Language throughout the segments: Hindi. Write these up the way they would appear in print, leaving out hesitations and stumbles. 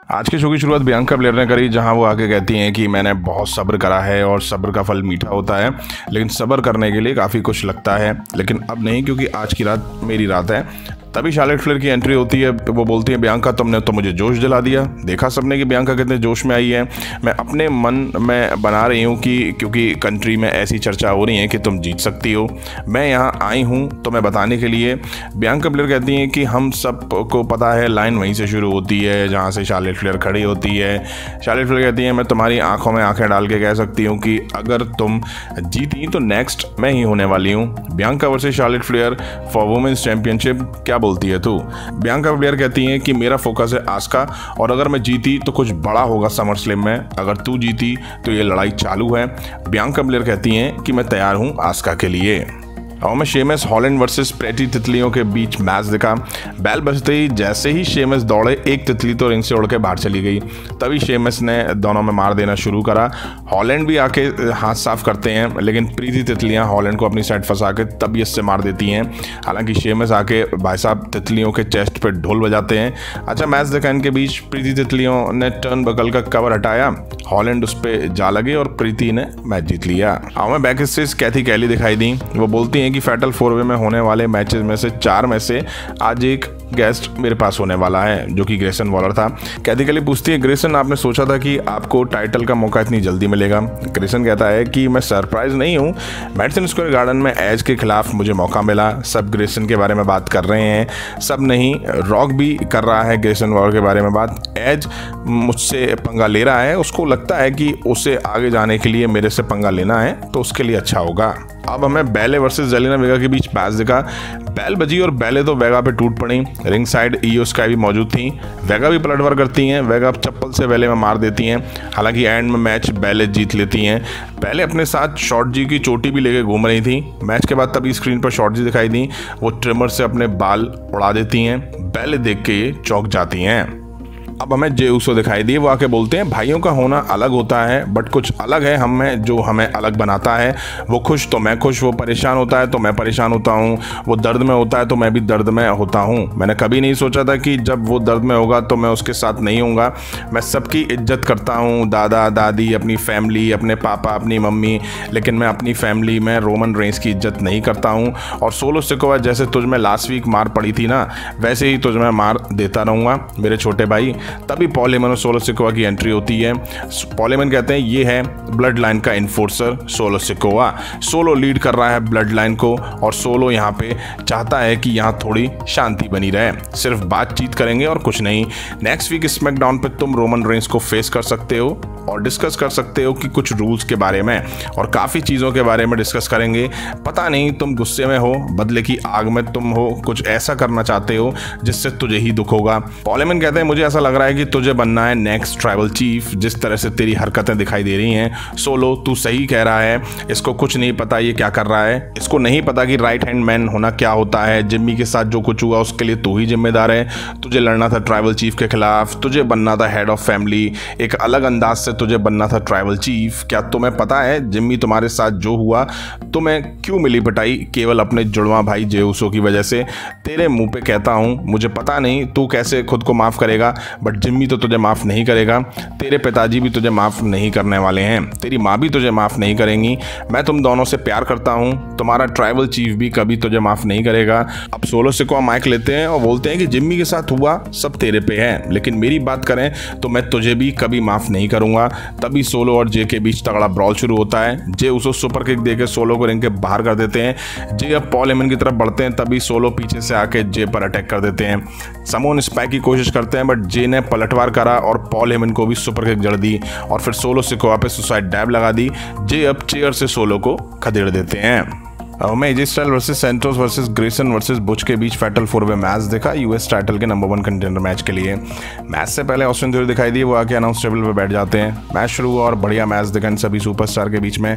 आज के शो की शुरुआत बियांका ब्लेयर ने करी, जहां वो आके कहती हैं कि मैंने बहुत सब्र करा है और सब्र का फल मीठा होता है, लेकिन सब्र करने के लिए काफ़ी कुछ लगता है, लेकिन अब नहीं, क्योंकि आज की रात मेरी रात है। तभी शार्लेट फ्लेयर की एंट्री होती है। वो बोलती है, बियांका तुमने तो मुझे जोश दिला दिया। देखा सबने कि बियांका कितने जोश में आई है। मैं अपने मन में बना रही हूँ कि क्योंकि कंट्री में ऐसी चर्चा हो रही है कि तुम जीत सकती हो, मैं यहाँ आई हूँ तुम्हें बताने के लिए। बियांका ब्लेयर कहती हैं कि हम सब को पता है लाइन वहीं से शुरू होती है जहाँ से शार्लेट फ्लेयर खड़ी होती है। शार्लेट फ्लेयर कहती है, मैं तुम्हारी आंखों में आंखें डाल के कह सकती हूँ कि अगर तुम जीती तो नेक्स्ट मैं ही होने वाली हूँ। Bianca versus Charlotte Flair for women's championship, क्या बोलती है तू? बियांका ब्लेयर कहती हैं कि मेरा फोकस है आस्का, और अगर मैं जीती तो कुछ बड़ा होगा समर स्लैम में, अगर तू जीती तो ये लड़ाई चालू है। बियांका ब्लेयर कहती हैं कि मैं तैयार हूँ आस्का के लिए। और में शेमस हॉलैंड वर्सेस प्रेटी तितलियों के बीच मैच दिखा। बैल बजते ही जैसे ही शेमस दौड़े, एक तितली तो रिंग से उड़ के बाहर चली गई। तभी शेमस ने दोनों में मार देना शुरू करा। हॉलैंड भी आके हाथ साफ करते हैं, लेकिन प्रीति तितलियां हॉलैंड को अपनी साइड फंसा के तबीयत से मार देती हैं। हालांकि शेमस आके भाई साहब तितलियों के चेस्ट पे ढोल बजाते हैं। अच्छा मैच देखा इनके बीच। प्रीति तितलियों ने टर्न बगल का कवर हटाया, हॉलैंड उस पर जा लगे और प्रीति ने मैच जीत लिया। हमें बैक स्टेज कैथी कैली दिखाई दी। वो बोलती हैं कि फैटल 4-वे में होने वाले मैचेस में से 4 में से आज एक गेस्ट मेरे पास होने वाला है, जो कि ग्रेसन वॉलर था। कैथी कैली पूछती है, ग्रेसन आपने सोचा था कि आपको टाइटल का मौका इतनी जल्दी मिलेगा? ग्रेसन कहता है कि मैं सरप्राइज नहीं हूँ, मैडिसन स्क्वायर गार्डन में एज के खिलाफ मुझे मौका मिला। सब ग्रेसन के बारे में बात कर रहे हैं, सब नहीं, रॉक भी कर रहा है ग्रेसन वॉलर के बारे में बात। एज मुझसे पंगा ले रहा है, उसको लगता है कि उसे आगे जाने के लिए मेरे से पंगा लेना है, तो उसके लिए अच्छा होगा। अब हमें बैले वर्सेस जेलिना वेगा के बीच मैच दिखा। बैल बजी और बैले तो वेगा पे टूट पड़ी। रिंग साइड ईओ स्काई भी मौजूद थी। वेगा भी पलटवार करती हैं, वेगा चप्पल से बैले में मार देती हैं। हालांकि एंड में मैच बैले जीत लेती हैं। बैले अपने साथ शॉर्ट जी की चोटी भी लेके घूम रही थी। मैच के बाद तभी स्क्रीन पर शॉर्ट जी दिखाई दी, वो ट्रिमर से अपने बाल उड़ा देती हैं। बैले देख के ये चौंक जाती हैं। अब हमें जे उसो दिखाई दिए। वो आके बोलते हैं, भाइयों का होना अलग होता है, बट कुछ अलग है हम में जो हमें अलग बनाता है। वो खुश तो मैं खुश, वो परेशान होता है तो मैं परेशान होता हूँ, वो दर्द में होता है तो मैं भी दर्द में होता हूँ। मैंने कभी नहीं सोचा था कि जब वो दर्द में होगा तो मैं उसके साथ नहीं होऊंगा। मैं सबकी इज्जत करता हूँ, दादा दादी, अपनी फैमिली, अपने पापा, अपनी मम्मी, लेकिन मैं अपनी फैमिली में रोमन रेंस की इज्जत नहीं करता हूँ। और सोलो सिकोवा जैसे तुझ में लास्ट वीक मार पड़ी थी ना, वैसे ही तुझ में मार देता रहूँगा मेरे छोटे भाई। तभी पॉल हेमन और सोलो सिकोवा की एंट्री होती है। पॉल हेमन कहते हैं, ये है ब्लड लाइन का enforcer solo Sikoa. Solo lead कर रहा है ब्लड लाइन को, और सोलो यहाँ पे चाहता है कि यहाँ थोड़ी शांति बनी रहे, सिर्फ बातचीत करेंगे और कुछ नहीं। नेक्स्ट वीक स्मैकडाउन पे तुम रोमन रेंस को फेस कर सकते हो और डिस्कस कर सकते हो कि कुछ रूल्स के बारे में और काफ़ी चीज़ों के बारे में डिस्कस करेंगे। पता नहीं तुम गुस्से में हो, बदले की आग में तुम हो, कुछ ऐसा करना चाहते हो जिससे तुझे ही दुख होगा। पॉल हेमन कहते हैं, मुझे ऐसा लग रहा है कि तुझे बनना है नेक्स्ट ट्राइबल चीफ, जिस तरह से तेरी हरकतें दिखाई दे रही हैं। सोलो तू सही कह रहा है, इसको कुछ नहीं पता ये क्या कर रहा है, इसको नहीं पता कि राइट हैंड मैन होना क्या होता है। जिम्मी के साथ जो कुछ हुआ उसके लिए तू ही जिम्मेदार है। तुझे लड़ना था ट्राइबल चीफ के खिलाफ, तुझे बनना था हेड ऑफ फैमिली, एक अलग अंदाज से तुझे बनना था ट्राइबल चीफ। क्या तुम्हें पता है जिम्मी तुम्हारे साथ जो हुआ, तुम्हें क्यों मिली पिटाई? केवल अपने जुड़वा भाई जे उसो की वजह से। तेरे मुंह पे कहता हूं, मुझे पता नहीं तू कैसे खुद को माफ करेगा, बट जिम्मी तो तुझे माफ नहीं करेगा। तेरे पिताजी भी तुझे माफ नहीं करने वाले हैं, तेरी माँ भी तुझे माफ नहीं करेंगी। मैं तुम दोनों से प्यार करता हूं, तुम्हारा ट्राइबल चीफ भी कभी तुझे माफ नहीं करेगा। अब सोलो सिकोवा माइक लेते हैं और बोलते हैं कि जिम्मी के साथ हुआ सब तेरे पे है, लेकिन मेरी बात करें तो मैं तुझे भी कभी माफ नहीं करूंगा। तभी सोलो और जे के बीच तगड़ा ब्रॉल शुरू होता है। जे उसो सुपर किक देके सोलो को रिंग के बाहर कर देते हैं। जे अब पॉल हेमन की तरफ बढ़ते हैं, तभी सोलो पीछे से आके जे पर अटैक कर देते हैं। समोन स्पाइक की कोशिश करते हैं, बट जे ने पलटवार करा और पॉल हेमन को भी सुपर किक जड़ दी और फिर सोलो सिकोवा पे सुसाइड डैब लगा दी। जे अब चेयर से सोलो को खदेड़ देते हैं। अब हमें AJ Styles versus Santos versus Grayson versus Butch के बीच फैटल 4-वे मैच देखा, यूएस टाइटल के नंबर 1 कंटेंडर मैच के लिए। मैच से पहले ऑस्टिन थ्योरी दिखाई दिए, वो आके अनाउंस टेबल पे बैठ जाते हैं। मैच शुरू हुआ और बढ़िया मैच दिखा इन सभी सुपरस्टार के बीच में।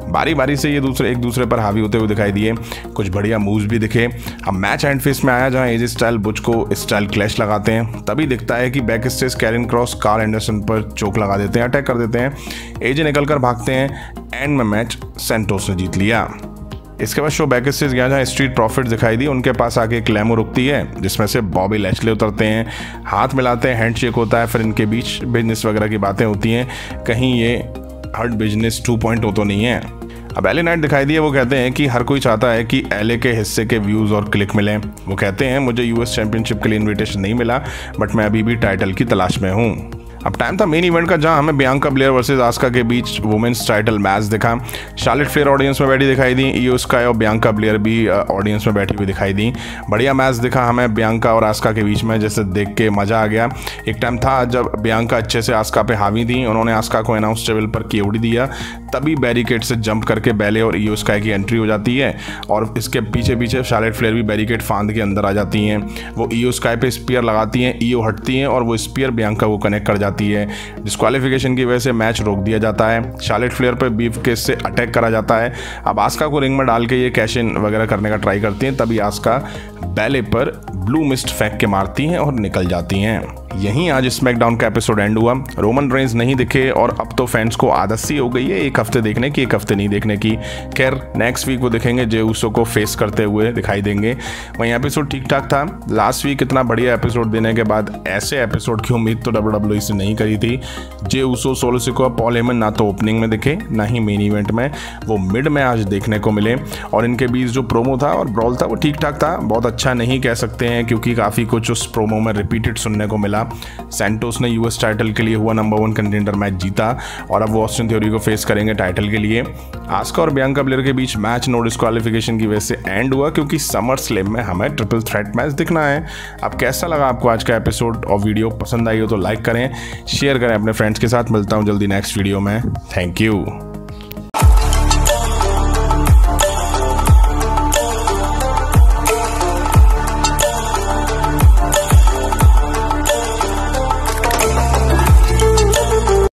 बारी बारी से ये एक दूसरे पर हावी होते हुए दिखाई दिए, कुछ बढ़िया मूव्स भी दिखे। अब मैच एंड फेस में आया, जहाँ एजे स्टाइल बुच को स्टाइल क्लैश लगाते हैं। तभी दिखता है कि backstage Karrion Kross Karl Anderson पर चोक लगा देते हैं, अटैक कर देते हैं। एजे निकल कर भागते हैं। एंड में मैच सेंटोस ने जीत लिया। इसके बाद शो बैकस्टेज गया जहाँ स्ट्रीट प्रॉफिट्स दिखाई दी। उनके पास आके एक लैमो रुकती है जिसमें से बॉबी लैशले उतरते हैं, हाथ मिलाते हैं, हैंडशेक होता है, फिर इनके बीच बिजनेस वगैरह की बातें होती हैं। कहीं ये हर्ट बिजनेस 2.0 तो नहीं है। अब एले नाइट दिखाई दी है। वो कहते हैं कि हर कोई चाहता है कि एले के हिस्से के व्यूज़ और क्लिक मिलें। वो कहते हैं मुझे यूएस चैंपियनशिप के लिए इनविटेशन नहीं मिला, बट मैं अभी भी टाइटल की तलाश में हूँ। अब टाइम था मेन इवेंट का जहां हमें बियांका ब्लेयर वर्सेस आस्का के बीच वुमेन्स टाइटल मैच दिखा। शार्लेट फ्लेयर ऑडियंस में बैठी दिखाई दी, इयो स्काई और बियांका ब्लेयर भी ऑडियंस में बैठी हुई दिखाई दी। बढ़िया मैच दिखा हमें बियांका और आस्का के बीच में, जैसे देख के मज़ा आ गया। एक टाइम था जब बियांका अच्छे से आस्का पे हावी थी, उन्होंने आस्का को अनाउंस टेबल पर केवड़ी दिया, तभी बैरिकेड से जंप करके बेले और इयो स्काई की एंट्री हो जाती है और इसके पीछे पीछे शार्लेट फ्लेयर भी बैरिकेड फांद के अंदर आ जाती हैं। वो इयो स्काई पे स्पीयर लगाती हैं, इयो हटती हैं और वो स्पीयर बियांका को कनेक्ट कर जाती है। डिस्क्वालिफिकेशन की वजह से मैच रोक दिया जाता है। शार्लेट फ्लेयर पर बीफ केस से अटैक करा जाता है। अब आस्का को रिंग में डाल के ये कैश इन वगैरह करने का ट्राई करती हैं, तभी आस्का बैले पर ब्लू मिस्ट फेंक के मारती हैं और निकल जाती हैं। यहीं आज स्मैकडाउन का एपिसोड एंड हुआ। रोमन रेंज नहीं दिखे और अब तो फैंस को आदत सी हो गई है एक हफ्ते देखने की, एक हफ्ते नहीं देखने की। खैर नेक्स्ट वीक वो दिखेंगे, जे उसो को फेस करते हुए दिखाई देंगे। वहीं एपिसोड ठीक ठाक था। लास्ट वीक इतना बढ़िया एपिसोड देने के बाद ऐसे एपिसोड की उम्मीद तो WWE से नहीं करी थी। जे उसो, सोलो सिकोआ, पॉल हेमन ना तो ओपनिंग में दिखे ना ही मेन इवेंट में, वो मिड में आज देखने को मिले। और इनके बीच जो प्रोमो था और ब्रॉल था वो ठीक ठाक था, बहुत अच्छा नहीं कह सकते हैं क्योंकि काफ़ी कुछ उस प्रोमो में रिपीटेड सुनने को मिला। सैंटोस ने यूएस टाइटल के लिए हुआ नंबर 1 कंटेंडर मैच जीता और अब वो ऑस्टिन थ्योरी को फेस करेंगे टाइटल के लिए। आस्का और बियांका ब्लेयर के बीच मैच नो डिस्क्वालिफिकेशन की वजह से एंड हुआ क्योंकि समर स्लैम में हमें ट्रिपल थ्रेट मैच दिखना है। अब कैसा लगा आपको आज का एपिसोड और वीडियो पसंद आई हो तो लाइक करें, शेयर करें अपने फ्रेंड्स के साथ। मिलता हूं जल्दी नेक्स्ट वीडियो में। Thank you.